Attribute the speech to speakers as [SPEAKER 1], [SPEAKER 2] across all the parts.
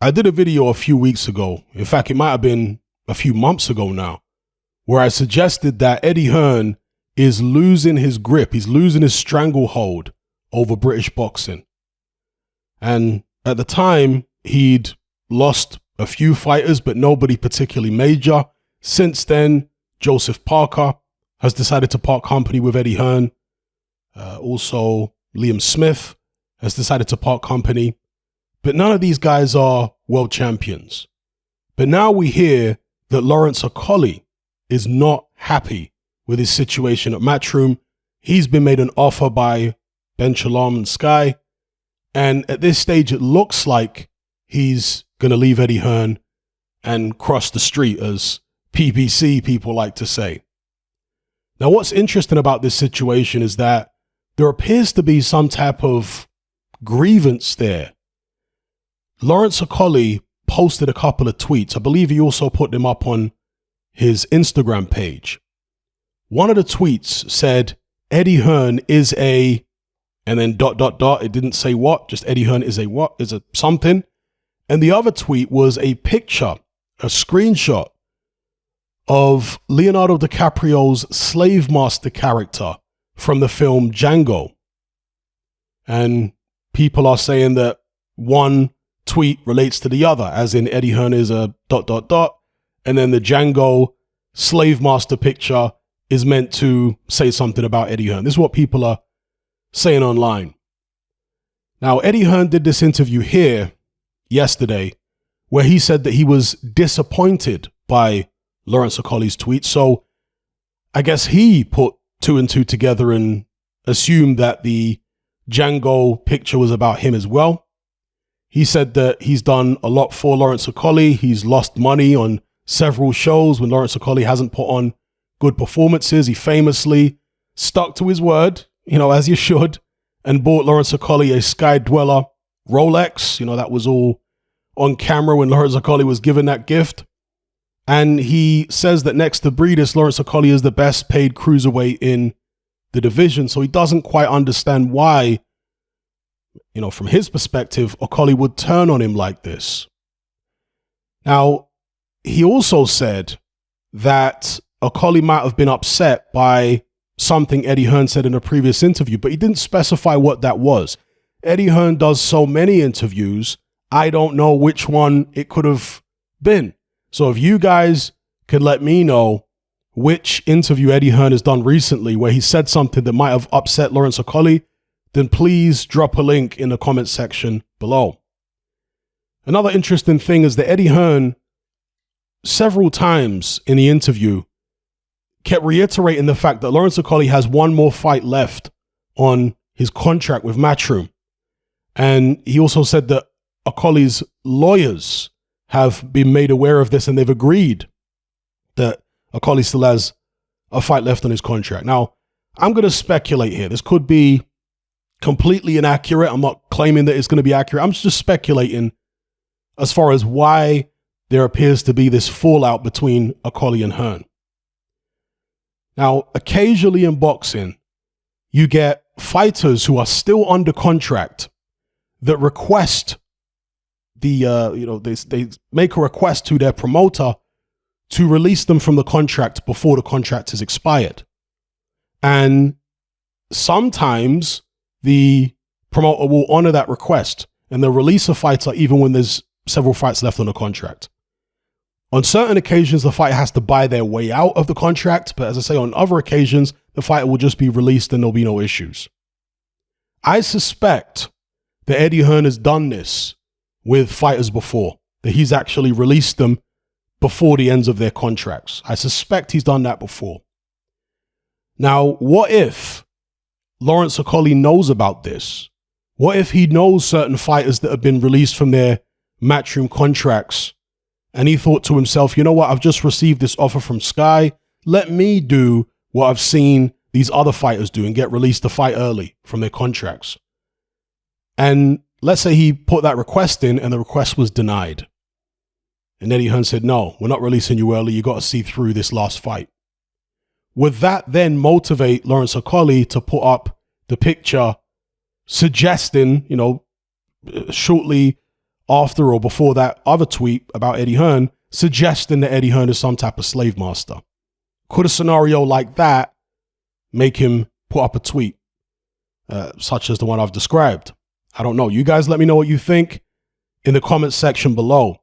[SPEAKER 1] I did a video a few weeks ago. In fact, it might have been a few months ago now, where I suggested that Eddie Hearn is losing his grip. He's losing his stranglehold over British boxing. And at the time, he'd lost a few fighters, but nobody particularly major. Since then, Joseph Parker has decided to part company with Eddie Hearn. Also, Billam-Smith has decided to part company. But none of these guys are world champions. But now we hear that Lawrence Okolie is not happy with his situation at Matchroom. He's been made an offer by Ben Chalam and Sky. And at this stage, it looks like he's going to leave Eddie Hearn and cross the street, as PBC people like to say. Now, what's interesting about this situation is that there appears to be some type of grievance there. Lawrence Okolie posted a couple of tweets. I believe he also put them up on his Instagram page. One of the tweets said, Eddie Hearn is a, and then ... It didn't say what, just Eddie Hearn is a what, is a something. And the other tweet was a picture, a screenshot of Leonardo DiCaprio's slave master character from the film Django. And people are saying that one tweet relates to the other, as in Eddie Hearn is a ... And then the Django slave master picture is meant to say something about Eddie Hearn. This is what people are saying online. Now, Eddie Hearn did this interview here yesterday where he said that he was disappointed by Lawrence Okolie's tweet. So I guess he put two and two together and assumed that the Django picture was about him as well. He said that he's done a lot for Lawrence Okolie. He's lost money on several shows when Lawrence Okolie hasn't put on good performances. He famously stuck to his word, as you should, and bought Lawrence Okolie a Sky Dweller Rolex. That was all on camera when Lawrence Okolie was given that gift. And he says that next to Breedis, Lawrence Okolie is the best paid cruiserweight in the division. So he doesn't quite understand why, from his perspective, Okolie would turn on him like this. Now, he also said that Okolie might have been upset by something Eddie Hearn said in a previous interview, but he didn't specify what that was. Eddie Hearn does so many interviews, I don't know which one it could have been. So if you guys could let me know which interview Eddie Hearn has done recently where he said something that might have upset Lawrence Okolie, then please drop a link in the comment section below. Another interesting thing is that Eddie Hearn, several times in the interview, kept reiterating the fact that Lawrence Okolie has one more fight left on his contract with Matchroom. And he also said that Okolie's lawyers have been made aware of this and they've agreed that Okolie still has a fight left on his contract. Now, I'm going to speculate here. This could be completely inaccurate. I'm not claiming that it's going to be accurate. I'm just speculating as far as why there appears to be this fallout between Okolie and Hearn. Now, occasionally in boxing, you get fighters who are still under contract that request they make a request to their promoter to release them from the contract before the contract is expired. And sometimes the promoter will honor that request and they'll release a fighter even when there's several fights left on the contract. On certain occasions, the fighter has to buy their way out of the contract, but as I say, on other occasions, the fighter will just be released and there'll be no issues. I suspect that Eddie Hearn has done this with fighters before, that he's actually released them before the ends of their contracts. I suspect he's done that before. Now, what if Lawrence Okolie knows about this? What if he knows certain fighters that have been released from their Matchroom contracts and he thought to himself, you know what, I've just received this offer from Sky. Let me do what I've seen these other fighters do and get released to fight early from their contracts. And let's say he put that request in and the request was denied. And Eddie Hearn said, no, we're not releasing you early. You got to see through this last fight. Would that then motivate Lawrence Okolie to put up the picture suggesting, shortly after or before that other tweet about Eddie Hearn, suggesting that Eddie Hearn is some type of slave master. Could a scenario like that make him put up a tweet such as the one I've described? I don't know. You guys let me know what you think in the comments section below.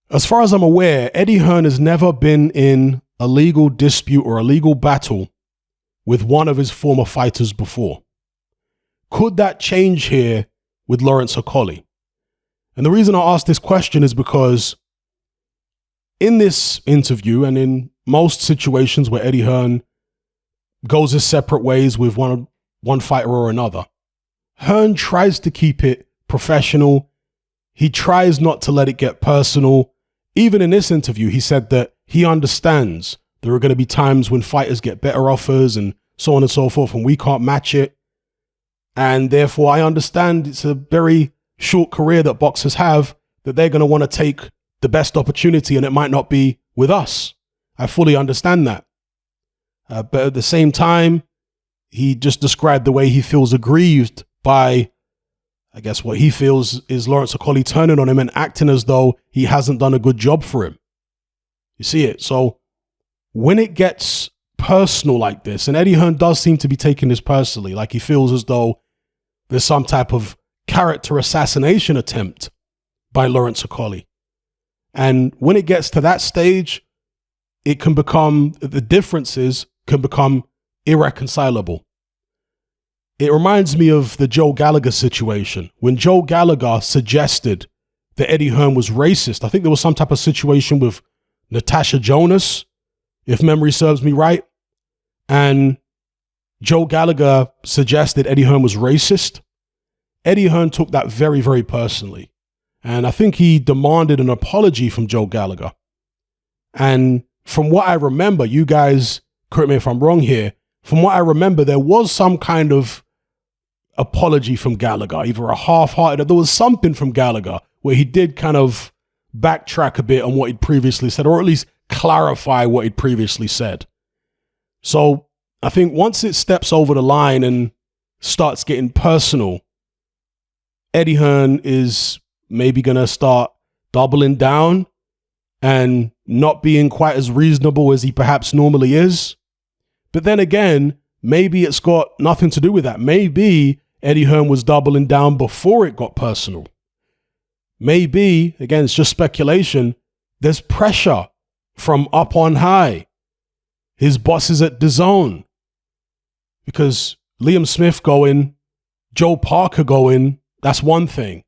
[SPEAKER 1] As far as I'm aware, Eddie Hearn has never been in a legal dispute or a legal battle with one of his former fighters before. Could that change here with Lawrence Okolie? And the reason I ask this question is because in this interview and in most situations where Eddie Hearn goes his separate ways with one fighter or another, Hearn tries to keep it professional. He tries not to let it get personal. Even in this interview, he said that he understands there are going to be times when fighters get better offers and so on and so forth, and we can't match it. And therefore, I understand it's a very short career that boxers have, that they're going to want to take the best opportunity, and it might not be with us. I fully understand that. But at the same time, he just described the way he feels aggrieved by, I guess, what he feels is Lawrence Okolie turning on him and acting as though he hasn't done a good job for him. You see it? So when it gets personal like this, and Eddie Hearn does seem to be taking this personally, like he feels as though there's some type of character assassination attempt by Lawrence Okolie. And when it gets to that stage, it can become, the differences can become irreconcilable. It reminds me of the Joe Gallagher situation. When Joe Gallagher suggested that Eddie Hearn was racist, I think there was some type of situation with Natasha Jonas, if memory serves me right. And Joe Gallagher suggested Eddie Hearn was racist. Eddie Hearn took that very, very personally. And I think he demanded an apology from Joe Gallagher. And from what I remember, you guys, correct me if I'm wrong here, from what I remember, there was some kind of apology from Gallagher, either a half-hearted, there was something from Gallagher where he did kind of backtrack a bit on what he'd previously said, or at least clarify what he'd previously said. So I think once it steps over the line and starts getting personal, Eddie Hearn is maybe going to start doubling down and not being quite as reasonable as he perhaps normally is. But then again, maybe it's got nothing to do with that. Maybe Eddie Hearn was doubling down before it got personal. Maybe, again, it's just speculation, there's pressure from up on high. His bosses at DAZN. Because Billam-Smith going, Joe Parker going, that's one thing.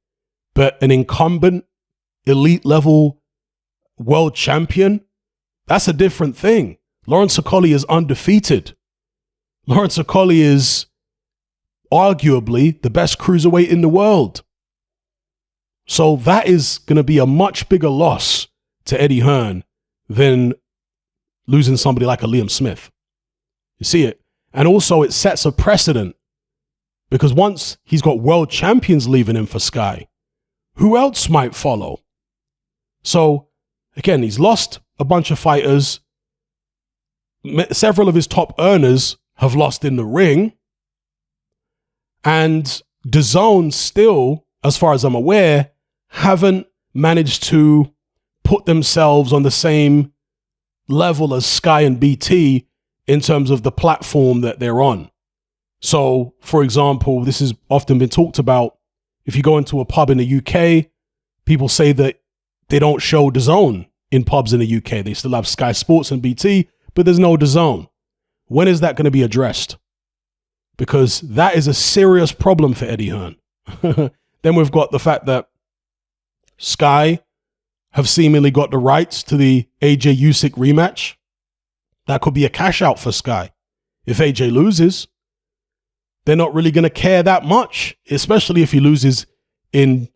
[SPEAKER 1] But an incumbent, elite level world champion, that's a different thing. Lawrence Okolie is undefeated. Lawrence Okolie is arguably the best cruiserweight in the world. So that is going to be a much bigger loss to Eddie Hearn than losing somebody like a Billam-Smith. You see it? And also it sets a precedent because once he's got world champions leaving him for Sky, who else might follow? So again, he's lost a bunch of fighters. Several of his top earners have lost in the ring. And DAZN still, as far as I'm aware, haven't managed to put themselves on the same level as Sky and BT in terms of the platform that they're on. So, for example, this has often been talked about. If you go into a pub in the UK, people say that they don't show DAZN in pubs in the UK. They still have Sky Sports and BT, but there's no DAZN. When is that going to be addressed? Because that is a serious problem for Eddie Hearn. Then we've got the fact that Sky have seemingly got the rights to the AJ Usyk rematch. That could be a cash out for Sky. If AJ loses, they're not really going to care that much, especially if he loses in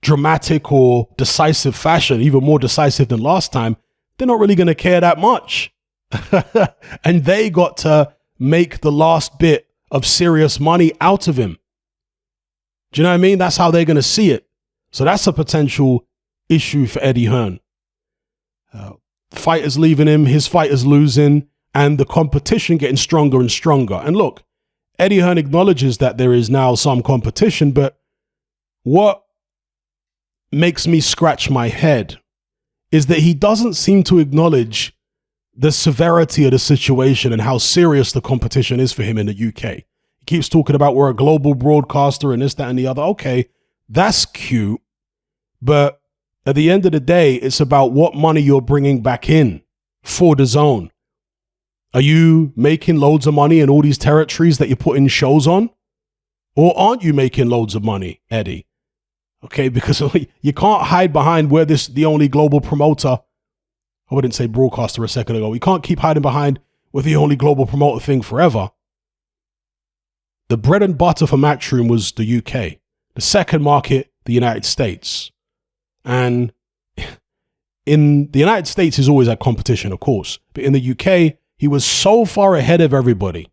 [SPEAKER 1] dramatic or decisive fashion, even more decisive than last time. They're not really going to care that much. And they got to make the last bit of serious money out of him. Do you know what I mean? That's how they're going to see it. So that's a potential issue for Eddie Hearn. Fighters leaving him, his fighters losing, and the competition getting stronger and stronger. And look, Eddie Hearn acknowledges that there is now some competition, but what makes me scratch my head is that he doesn't seem to acknowledge the severity of the situation and how serious the competition is for him in the UK. He keeps talking about we're a global broadcaster and this, that, and the other. Okay, that's cute. But at the end of the day, it's about what money you're bringing back in for the zone. Are you making loads of money in all these territories that you're putting shows on? Or aren't you making loads of money, Eddie? Okay, because you can't hide behind where the only global promoter, I wouldn't say broadcaster a second ago. You can't keep hiding behind with the only global promoter thing forever. The bread and butter for Matchroom was the UK. The second market, the United States. And in the United States, he's always had competition, of course. But in the UK, he was so far ahead of everybody.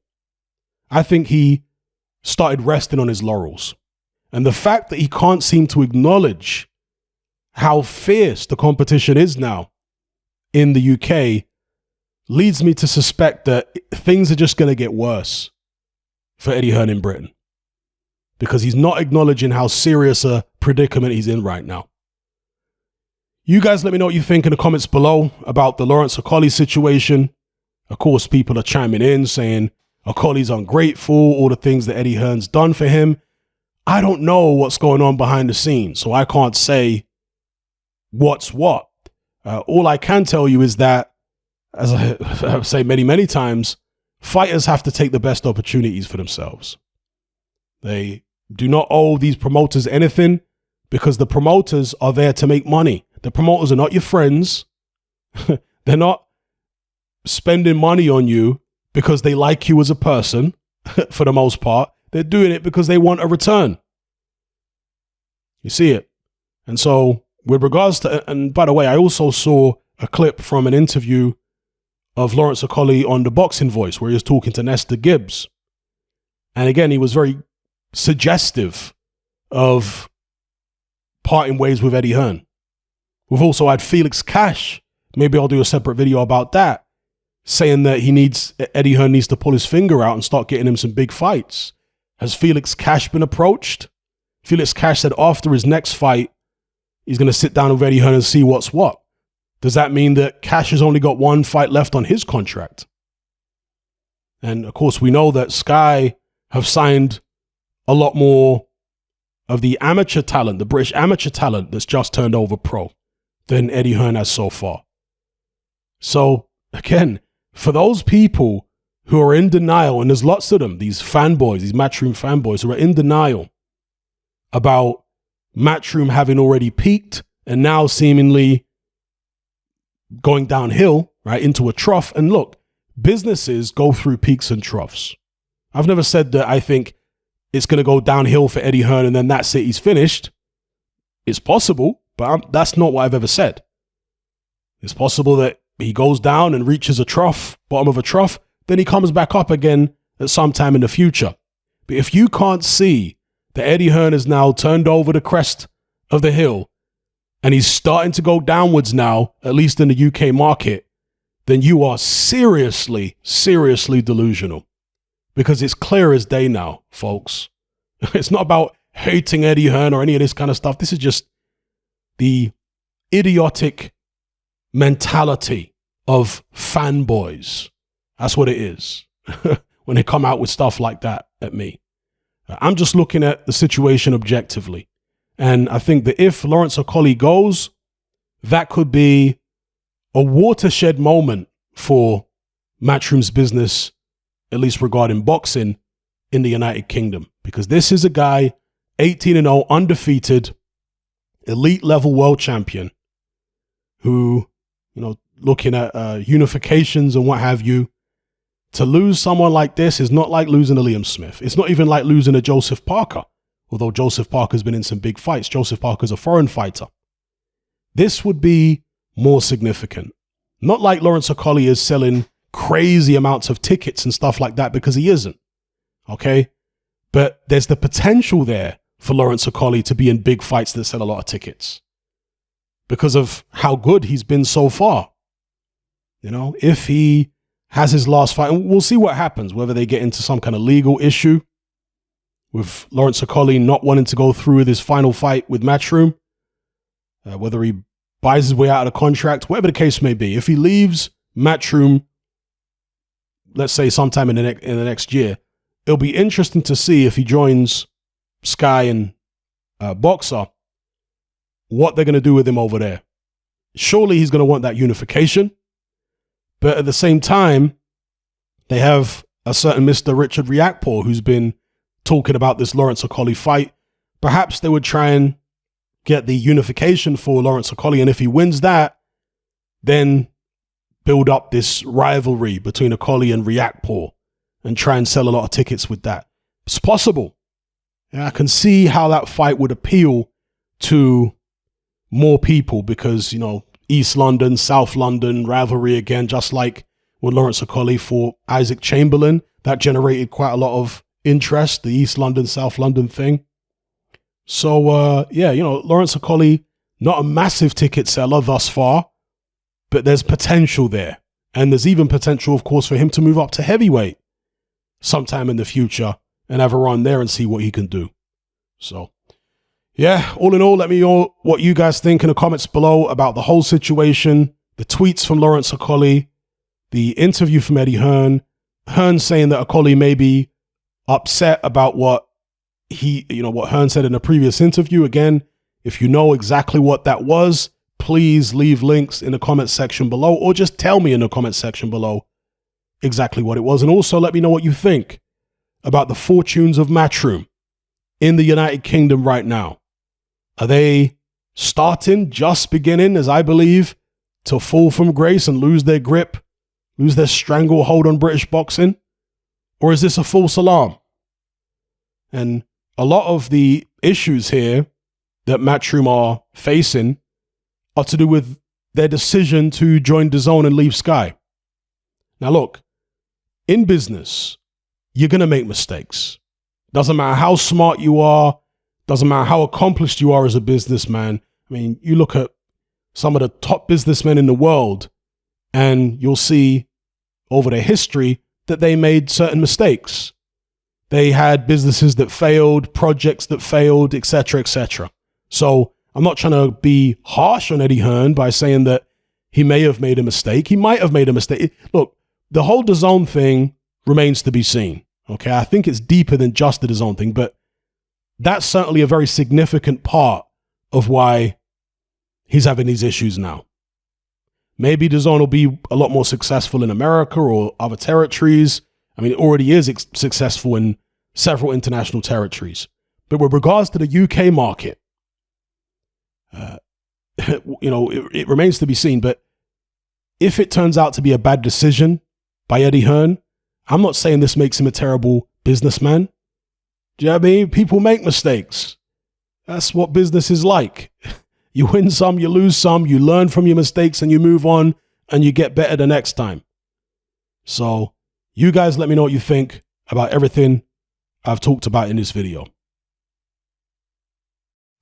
[SPEAKER 1] I think he started resting on his laurels. And the fact that he can't seem to acknowledge how fierce the competition is now in the UK leads me to suspect that things are just going to get worse for Eddie Hearn in Britain, because he's not acknowledging how serious a predicament he's in right now. You guys let me know what you think in the comments below about the Lawrence Okolie situation. Of course, people are chiming in saying Okolie's ungrateful, all the things that Eddie Hearn's done for him. I don't know what's going on behind the scenes, so I can't say what's what. All I can tell you is that, as I've said many, many times, fighters have to take the best opportunities for themselves. They do not owe these promoters anything because the promoters are there to make money. The promoters are not your friends. They're not spending money on you because they like you as a person, for the most part. They're doing it because they want a return. You see it? And so, with regards to, and by the way, I also saw a clip from an interview of Lawrence Okolie on The Boxing Voice where he was talking to Nesta Gibbs. And again, he was very suggestive of parting ways with Eddie Hearn. We've also had Felix Cash, maybe I'll do a separate video about that, saying that Eddie Hearn needs to pull his finger out and start getting him some big fights. Has Felix Cash been approached? Felix Cash said after his next fight, he's going to sit down with Eddie Hearn and see what's what. Does that mean that Cash has only got one fight left on his contract? And of course, we know that Sky have signed a lot more of the amateur talent, the British amateur talent that's just turned over pro than Eddie Hearn has so far. So again, for those people who are in denial, and there's lots of them, these fanboys, these Matchroom fanboys who are in denial about Matchroom having already peaked and now seemingly going downhill, right, into a trough. And look, businesses go through peaks and troughs. I've never said that I think it's going to go downhill for Eddie Hearn and then that's it, he's finished. It's possible, but that's not what I've ever said. It's possible that he goes down and reaches a trough, bottom of a trough, then he comes back up again at some time in the future. But if you can't see that Eddie Hearn has now turned over the crest of the hill and he's starting to go downwards now, at least in the UK market, then you are seriously, seriously delusional. Because it's clear as day now, folks. It's not about hating Eddie Hearn or any of this kind of stuff. This is just the idiotic mentality of fanboys. That's what it is when they come out with stuff like that at me. I'm just looking at the situation objectively. And I think that if Lawrence Okolie goes, that could be a watershed moment for Matchroom's business, at least regarding boxing in the United Kingdom. Because this is a guy, 18-0, undefeated, elite level world champion, who, you know, looking at unifications and what have you, to lose someone like this is not like losing a Billam-Smith. It's not even like losing a Joseph Parker. Although Joseph Parker's been in some big fights. Joseph Parker's a foreign fighter. This would be more significant. Not like Lawrence Okolie is selling crazy amounts of tickets and stuff like that, because he isn't. Okay? But there's the potential there for Lawrence Okolie to be in big fights that sell a lot of tickets because of how good he's been so far. You know, if he has his last fight, and we'll see what happens, whether they get into some kind of legal issue with Lawrence Okolie not wanting to go through with his final fight with Matchroom. whether he buys his way out of the contract, whatever the case may be. If he leaves Matchroom, let's say sometime in the next year, it'll be interesting to see if he joins Sky and Boxer, what they're going to do with him over there. Surely he's going to want that unification. But at the same time, they have a certain Mr. Richard Riakporhe who's been talking about this Lawrence Okolie fight. Perhaps they would try and get the unification for Lawrence Okolie, and if he wins that, then build up this rivalry between Okolie and Riakporhe and try and sell a lot of tickets with that. It's possible. And I can see how that fight would appeal to more people because, East London, South London rivalry again, just like with Lawrence Okolie for Isaac Chamberlain. That generated quite a lot of interest, the East London, South London thing. So, Lawrence Okolie, not a massive ticket seller thus far, but there's potential there. And there's even potential, of course, for him to move up to heavyweight sometime in the future and have a run there and see what he can do. So, yeah, all in all, let me know what you guys think in the comments below about the whole situation, the tweets from Lawrence Okolie, the interview from Eddie Hearn, Hearn saying that Okolie may be upset about what Hearn said in a previous interview. Again, if you know exactly what that was, please leave links in the comment section below, or just tell me in the comment section below exactly what it was. And also let me know what you think about the fortunes of Matchroom in the United Kingdom right now. Are they just beginning, as I believe, to fall from grace and lose their grip, lose their stranglehold on British boxing? Or is this a false alarm? And a lot of the issues here that Matchroom are facing are to do with their decision to join DAZN and leave Sky. Now look, in business, you're going to make mistakes. Doesn't matter how smart you are, doesn't matter how accomplished you are as a businessman. I mean, you look at some of the top businessmen in the world and you'll see over their history that they made certain mistakes. They had businesses that failed, projects that failed, etc., etc. So I'm not trying to be harsh on Eddie Hearn by saying that he may have made a mistake. He might have made a mistake. Look, the whole DAZN thing remains to be seen. Okay, I think it's deeper than just the DAZN thing, but that's certainly a very significant part of why he's having these issues now. Maybe DAZN will be a lot more successful in America or other territories. I mean, it already is successful in several international territories. But with regards to the UK market, it remains to be seen. But if it turns out to be a bad decision by Eddie Hearn, I'm not saying this makes him a terrible businessman. Do you know what I mean? People make mistakes. That's what business is like. You win some, you lose some, you learn from your mistakes and you move on and you get better the next time. So you guys let me know what you think about everything I've talked about in this video.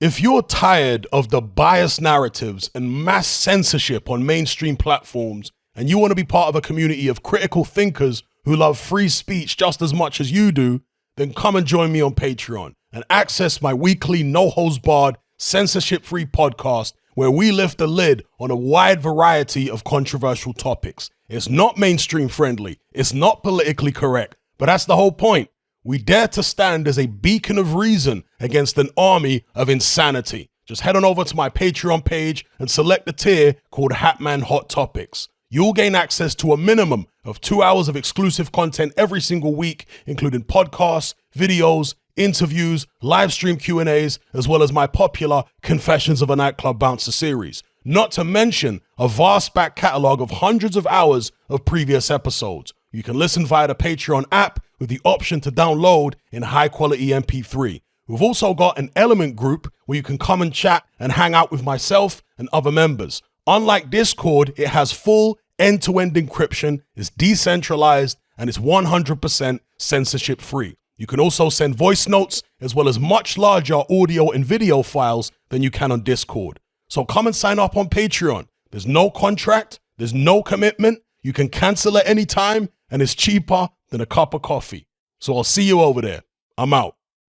[SPEAKER 1] If you're tired of the biased narratives and mass censorship on mainstream platforms, and you want to be part of a community of critical thinkers who love free speech just as much as you do, then come and join me on Patreon and access my weekly no-holds-barred, censorship-free podcast where we lift the lid on a wide variety of controversial topics. It's not mainstream friendly, it's not politically correct, but that's the whole point. We dare to stand as a beacon of reason against an army of insanity. Just head on over to my Patreon page and select the tier called Hatman Hot Topics. You'll gain access to a minimum of 2 hours of exclusive content every single week, including podcasts, videos, interviews, live stream Q&As, as well as my popular Confessions of a Nightclub Bouncer series. Not to mention a vast back catalogue of hundreds of hours of previous episodes. You can listen via the Patreon app with the option to download in high-quality MP3. We've also got an Element group where you can come and chat and hang out with myself and other members. Unlike Discord, it has full end-to-end encryption, is decentralized, and is 100% censorship-free. You can also send voice notes as well as much larger audio and video files than you can on Discord. So come and sign up on Patreon. There's no contract, there's no commitment, you can cancel at any time, and it's cheaper than a cup of coffee. So I'll see you over there. I'm out.